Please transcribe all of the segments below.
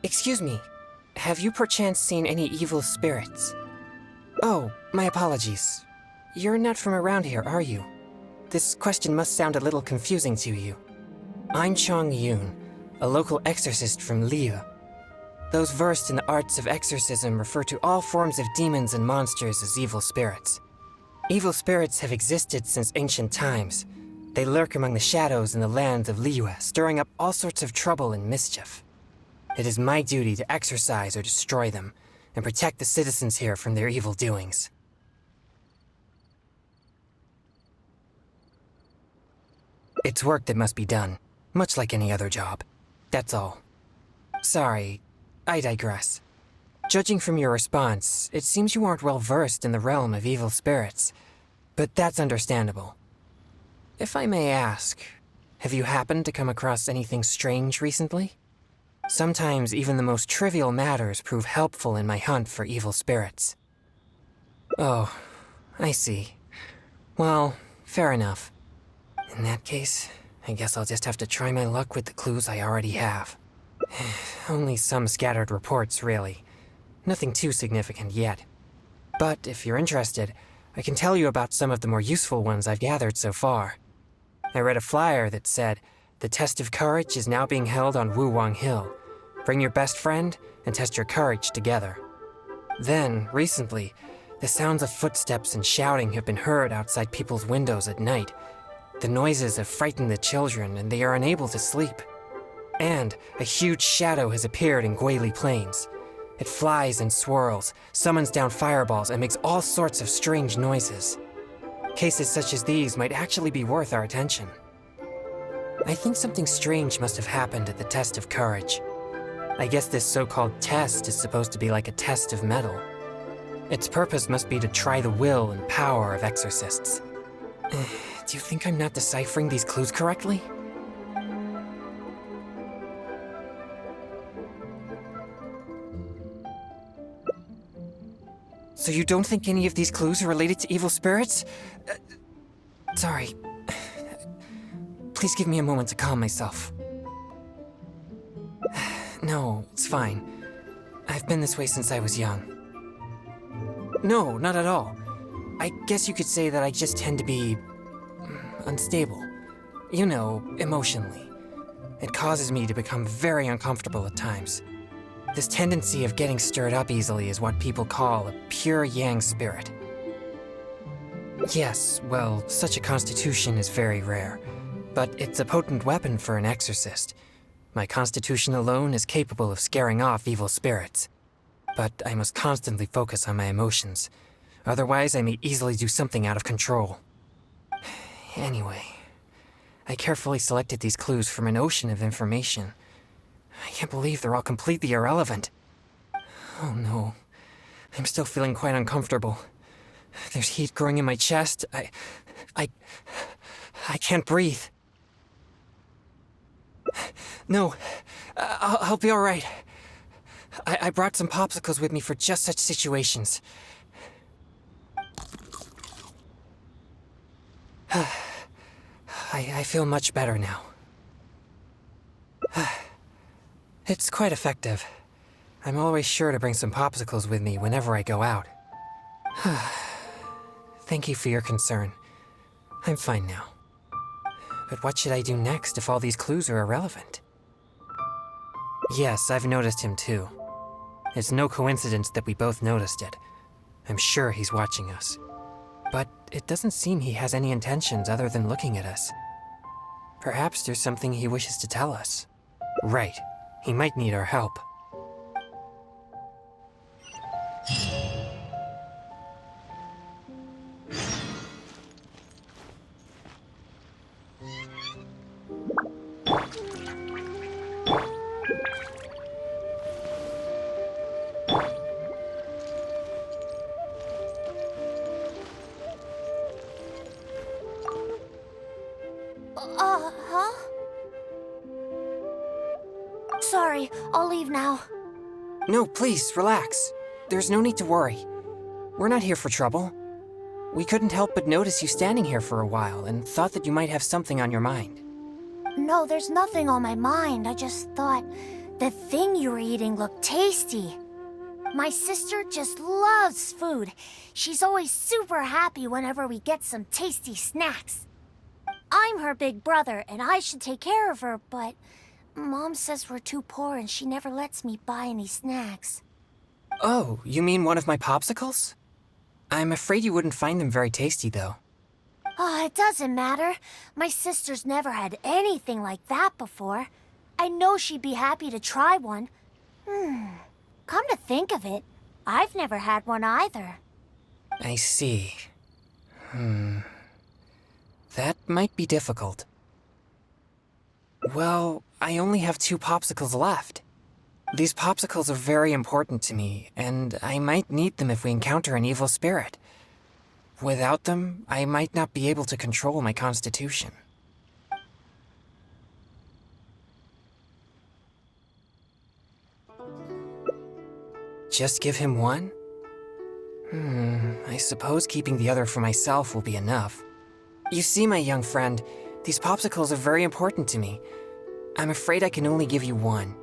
Excuse me, have you perchance seen any evil spirits? Oh, my apologies. You're not from around here, are you? This question must sound a little confusing to you. I'm Chongyun, a local exorcist from Liu. Those versed in the arts of exorcism refer to all forms of demons and monsters as evil spirits. Evil spirits have existed since ancient times. They lurk among the shadows in the lands of Liu, stirring up all sorts of trouble and mischief. It is my duty to exorcise or destroy them, and protect the citizens here from their evil doings. It's work that must be done, much like any other job. That's all. Sorry, I digress. Judging from your response, it seems you aren't well versed in the realm of evil spirits, but that's understandable. If I may ask, have you happened to come across anything strange recently? Sometimes even the most trivial matters prove helpful in my hunt for evil spirits. Oh, I see. Well, fair enough. In that case, I guess I'll just have to try my luck with the clues I already have. Only some scattered reports, really. Nothing too significant yet. But if you're interested, I can tell you about some of the more useful ones I've gathered so far. I read a flyer that said, "The test of courage is now being held on Wuwang Hill. Bring your best friend and test your courage together." Then, recently, the sounds of footsteps and shouting have been heard outside people's windows at night. The noises have frightened the children, and they are unable to sleep. And a huge shadow has appeared in Guili Plains. It flies and swirls, summons down fireballs, and makes all sorts of strange noises. Cases such as these might actually be worth our attention. I think something strange must have happened at the test of courage. I guess this so-called test is supposed to be like a test of metal. Its purpose must be to try the will and power of exorcists. Do you think I'm not deciphering these clues correctly? So you don't think any of these clues are related to evil spirits? Sorry. Please give me a moment to calm myself. No, it's fine. I've been this way since I was young. No, not at all. I guess you could say that I just tend to be unstable. You know, emotionally. It causes me to become very uncomfortable at times. This tendency of getting stirred up easily is what people call a pure yang spirit. Yes, well, such a constitution is very rare, but it's a potent weapon for an exorcist. My constitution alone is capable of scaring off evil spirits. But I must constantly focus on my emotions. Otherwise, I may easily do something out of control. Anyway, I carefully selected these clues from an ocean of information. I can't believe they're all completely irrelevant. Oh no, I'm still feeling quite uncomfortable. There's heat growing in my chest. I can't breathe. No, I'll be all right. I brought some popsicles with me for just such situations. I feel much better now. It's quite effective. I'm always sure to bring some popsicles with me whenever I go out. Thank you for your concern. I'm fine now. But what should I do next if all these clues are irrelevant? Yes, I've noticed him too. It's no coincidence that we both noticed it. I'm sure he's watching us. But it doesn't seem he has any intentions other than looking at us. Perhaps there's something he wishes to tell us. Right. He might need our help. Huh? Sorry, I'll leave now. No, please, relax. There's no need to worry. We're not here for trouble. We couldn't help but notice you standing here for a while and thought that you might have something on your mind. No, there's nothing on my mind. I just thought The thing you were eating looked tasty. My sister just loves food. She's always super happy whenever we get some tasty snacks. I'm her big brother, and I should take care of her, but Mom says we're too poor and she never lets me buy any snacks. Oh, you mean one of my popsicles? I'm afraid you wouldn't find them very tasty, though. Oh, it doesn't matter. My sister's never had anything like that before. I know she'd be happy to try one. Come to think of it, I've never had one either. I see. That might be difficult. Well, I only have 2 popsicles left. These popsicles are very important to me, and I might need them if we encounter an evil spirit. Without them, I might not be able to control my constitution. Just give him one? I suppose keeping the other for myself will be enough. You see, my young friend, these popsicles are very important to me. I'm afraid I can only give you one.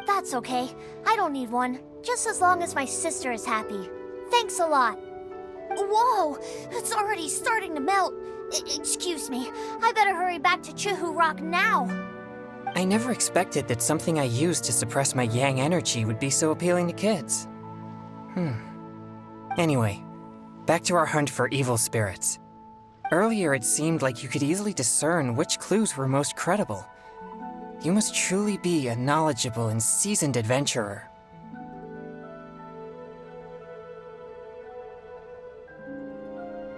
That's okay. I don't need one, just as long as my sister is happy. Thanks a lot. Whoa! It's already starting to melt. Excuse me. I better hurry back to Chihu Rock now. I never expected that something I used to suppress my yang energy would be so appealing to kids. Anyway, back to our hunt for evil spirits. Earlier it seemed like you could easily discern which clues were most credible. You must truly be a knowledgeable and seasoned adventurer.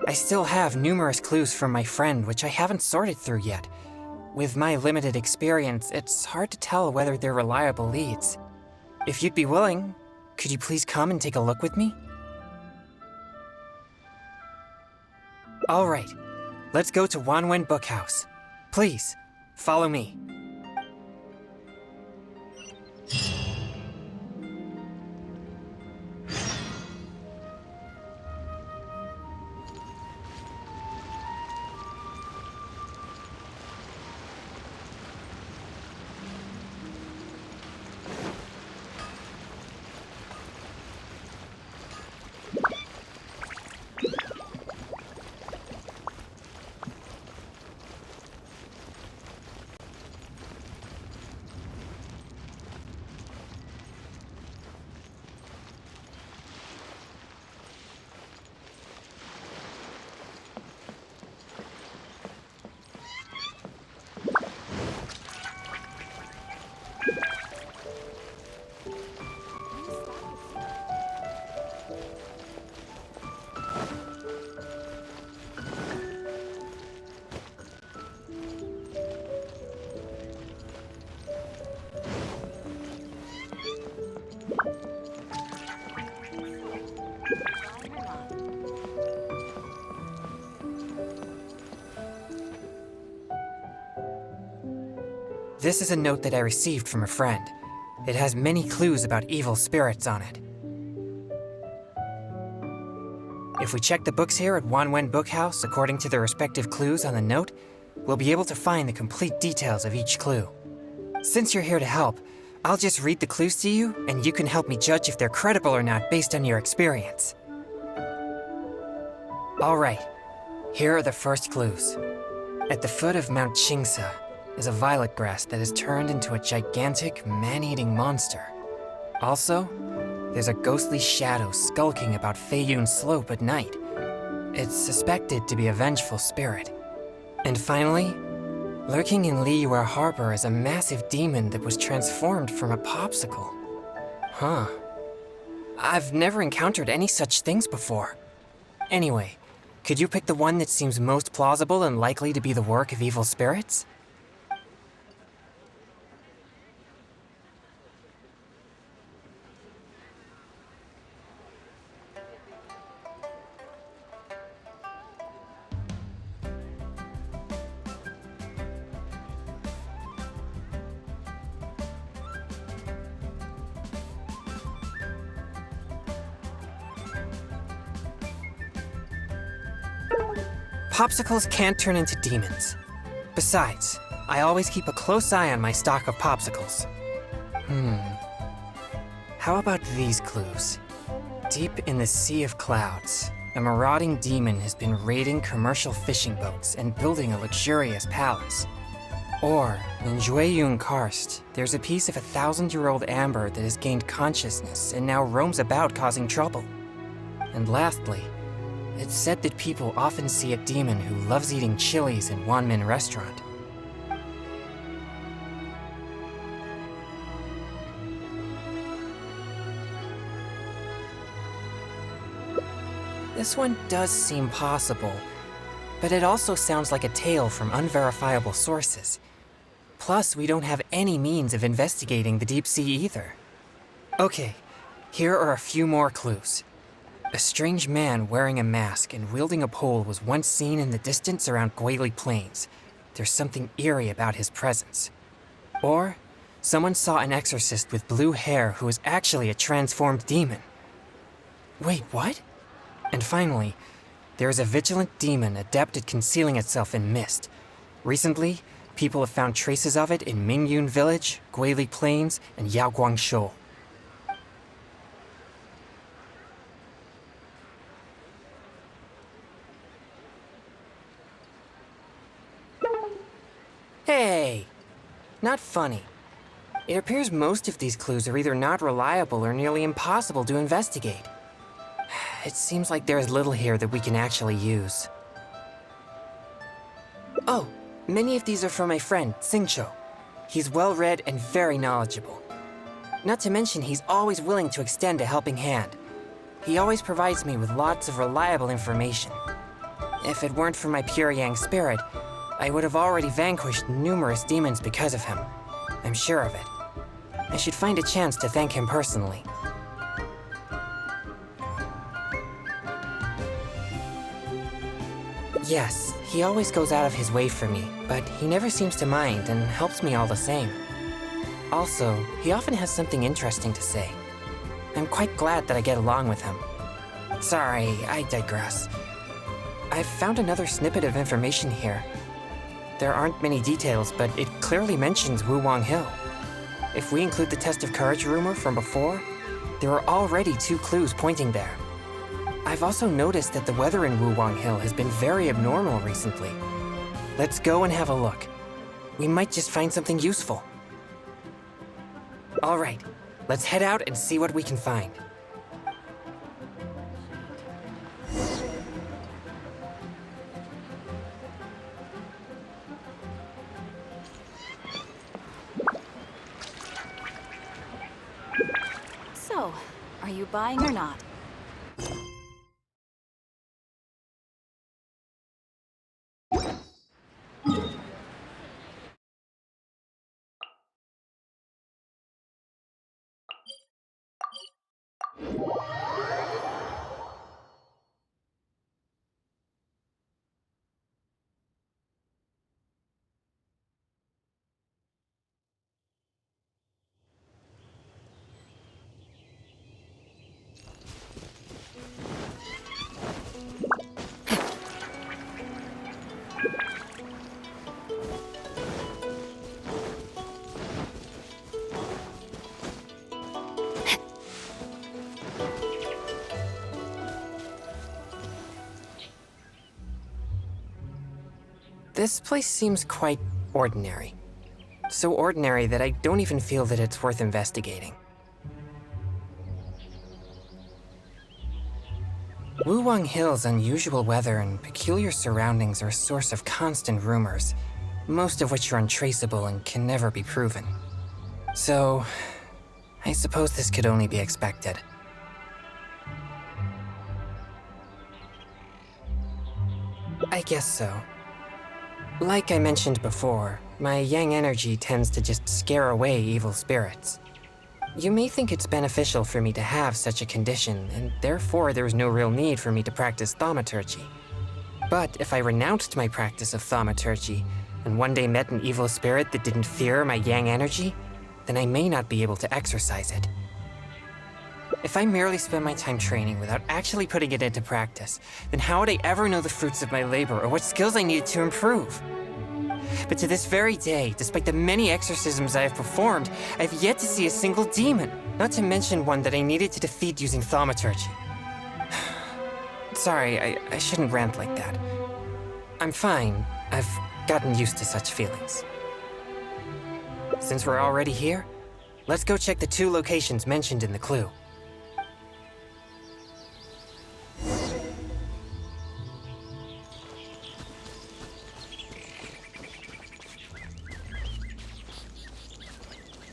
I still have numerous clues from my friend which I haven't sorted through yet. With my limited experience, it's hard to tell whether they're reliable leads. If you'd be willing, could you please come and take a look with me? All right, let's go to Wanwen Bookhouse. Please, follow me. This is a note that I received from a friend. It has many clues about evil spirits on it. If we check the books here at Wanwen Bookhouse according to the respective clues on the note, we'll be able to find the complete details of each clue. Since you're here to help, I'll just read the clues to you, and you can help me judge if they're credible or not based on your experience. All right, here are the first clues. At the foot of Mount Xingqiu is a violet grass that has turned into a gigantic, man-eating monster. Also, there's a ghostly shadow skulking about Feiyun Slope at night. It's suspected to be a vengeful spirit. And finally, lurking in Liyue Harbor is a massive demon that was transformed from a popsicle. Huh. I've never encountered any such things before. Anyway, could you pick the one that seems most plausible and likely to be the work of evil spirits? Popsicles can't turn into demons. Besides, I always keep a close eye on my stock of popsicles. How about these clues? Deep in the Sea of Clouds, a marauding demon has been raiding commercial fishing boats and building a luxurious palace. Or, in Chongyun Karst, there's a piece of 1,000-year-old amber that has gained consciousness and now roams about causing trouble. And lastly, it's said that people often see a demon who loves eating chilies in Wanmin restaurant. This one does seem possible, but it also sounds like a tale from unverifiable sources. Plus, we don't have any means of investigating the deep sea either. Okay, here are a few more clues. A strange man wearing a mask and wielding a pole was once seen in the distance around Gullible Plains. There's something eerie about his presence. Or, someone saw an exorcist with blue hair who is actually a transformed demon. Wait, what? And finally, there is a vigilant demon adept at concealing itself in mist. Recently, people have found traces of it in Mingyun Village, Gullible Plains, and Yaoguangshou. Hey! Not funny. It appears most of these clues are either not reliable or nearly impossible to investigate. It seems like there is little here that we can actually use. Oh, many of these are from my friend, Xingqiu. He's well-read and very knowledgeable. Not to mention, he's always willing to extend a helping hand. He always provides me with lots of reliable information. If it weren't for my pure yang spirit, I would have already vanquished numerous demons because of him. I'm sure of it. I should find a chance to thank him personally. Yes, he always goes out of his way for me, but he never seems to mind and helps me all the same. Also, he often has something interesting to say. I'm quite glad that I get along with him. Sorry, I digress. I've found another snippet of information here. There aren't many details, but it clearly mentions Wuwang Hill. If we include the test of courage rumor from before, there are already 2 clues pointing there. I've also noticed that the weather in Wuwang Hill has been very abnormal recently. Let's go and have a look. We might just find something useful. All right, let's head out and see what we can find. So, are you buying or not? This place seems quite ordinary. So ordinary that I don't even feel that it's worth investigating. Wuwang Hill's unusual weather and peculiar surroundings are a source of constant rumors, most of which are untraceable and can never be proven. So, I suppose this could only be expected. I guess so. Like I mentioned before, my yang energy tends to just scare away evil spirits. You may think it's beneficial for me to have such a condition, and therefore there's no real need for me to practice thaumaturgy. But if I renounced my practice of thaumaturgy, and one day met an evil spirit that didn't fear my yang energy, then I may not be able to exercise it. If I merely spend my time training without actually putting it into practice, then how would I ever know the fruits of my labor or what skills I needed to improve? But to this very day, despite the many exorcisms I have performed, I have yet to see a single demon, not to mention one that I needed to defeat using thaumaturgy. Sorry, I shouldn't rant like that. I'm fine. I've gotten used to such feelings. Since we're already here, let's go check the 2 locations mentioned in the clue.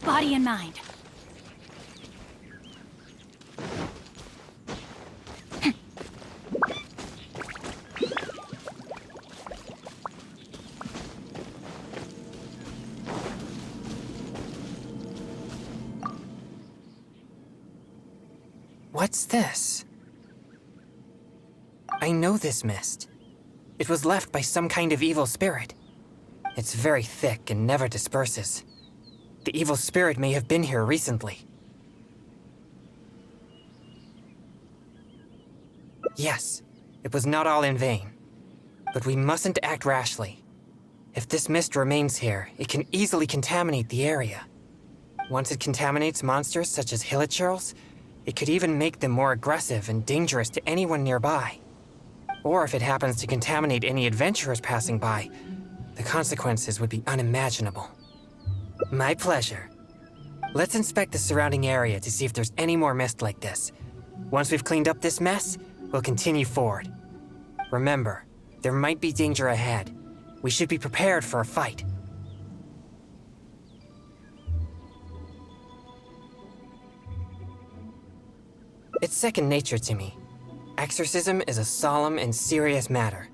Body and mind. What's this? I know this mist. It was left by some kind of evil spirit. It's very thick and never disperses. The evil spirit may have been here recently. Yes, it was not all in vain. But we mustn't act rashly. If this mist remains here, it can easily contaminate the area. Once it contaminates monsters such as hilichurls, it could even make them more aggressive and dangerous to anyone nearby. Or if it happens to contaminate any adventurers passing by, the consequences would be unimaginable. My pleasure. Let's inspect the surrounding area to see if there's any more mist like this. Once we've cleaned up this mess, we'll continue forward. Remember, there might be danger ahead. We should be prepared for a fight. It's second nature to me. Exorcism is a solemn and serious matter.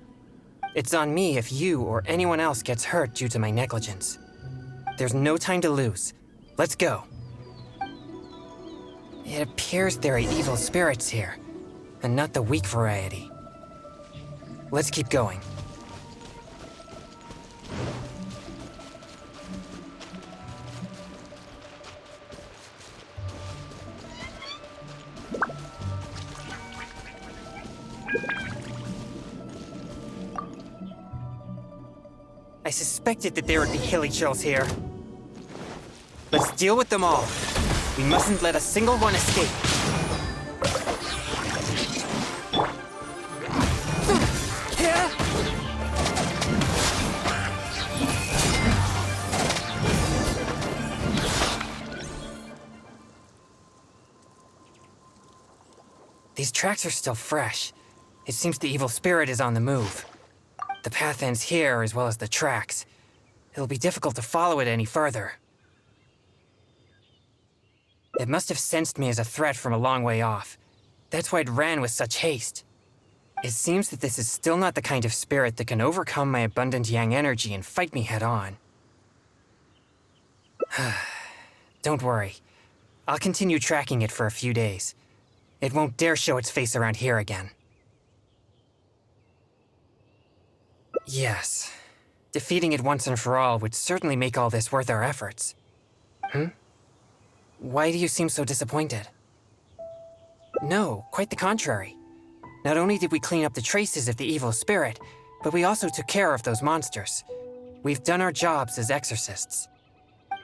It's on me if you or anyone else gets hurt due to my negligence. There's no time to lose. Let's go. It appears there are evil spirits here, and not the weak variety. Let's keep going. I suspected that there would be hilichurls here. Let's deal with them all. We mustn't let a single one escape. These tracks are still fresh. It seems the evil spirit is on the move. The path ends here as well as the tracks. It'll be difficult to follow it any further. It must have sensed me as a threat from a long way off. That's why it ran with such haste. It seems that this is still not the kind of spirit that can overcome my abundant yang energy and fight me head on. Don't worry. I'll continue tracking it for a few days. It won't dare show its face around here again. Yes. Defeating it once and for all would certainly make all this worth our efforts. Why do you seem so disappointed? No, quite the contrary. Not only did we clean up the traces of the evil spirit, but we also took care of those monsters. We've done our jobs as exorcists.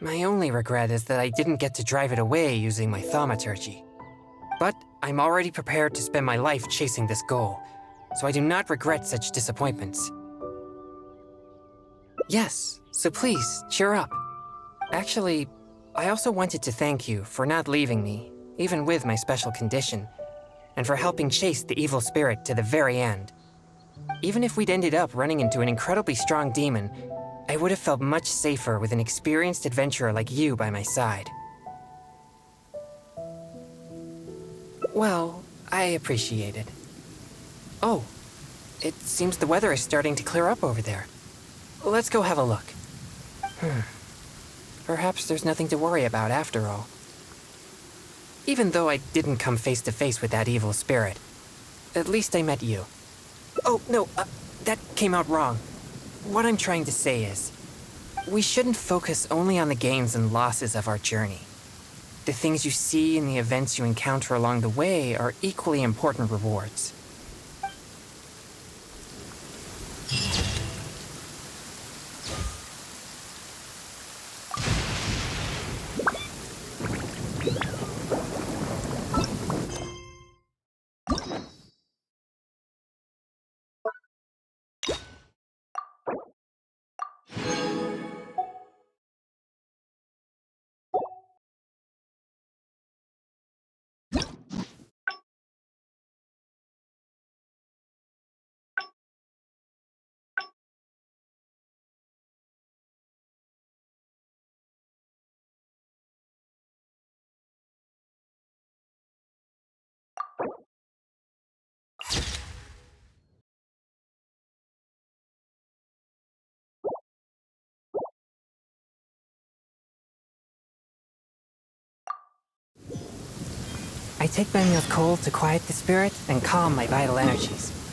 My only regret is that I didn't get to drive it away using my thaumaturgy. But I'm already prepared to spend my life chasing this goal, so I do not regret such disappointments. Yes, so please, cheer up. Actually, I also wanted to thank you for not leaving me, even with my special condition, and for helping chase the evil spirit to the very end. Even if we'd ended up running into an incredibly strong demon, I would have felt much safer with an experienced adventurer like you by my side. Well, I appreciate it. Oh, it seems the weather is starting to clear up over there. Let's go have a look. Perhaps there's nothing to worry about after all. Even though I didn't come face to face with that evil spirit, at least I met you. Oh, no, that came out wrong. What I'm trying to say is, we shouldn't focus only on the gains and losses of our journey. The things you see and the events you encounter along the way are equally important rewards. I take my meals cold to quiet the spirit and calm my vital energies.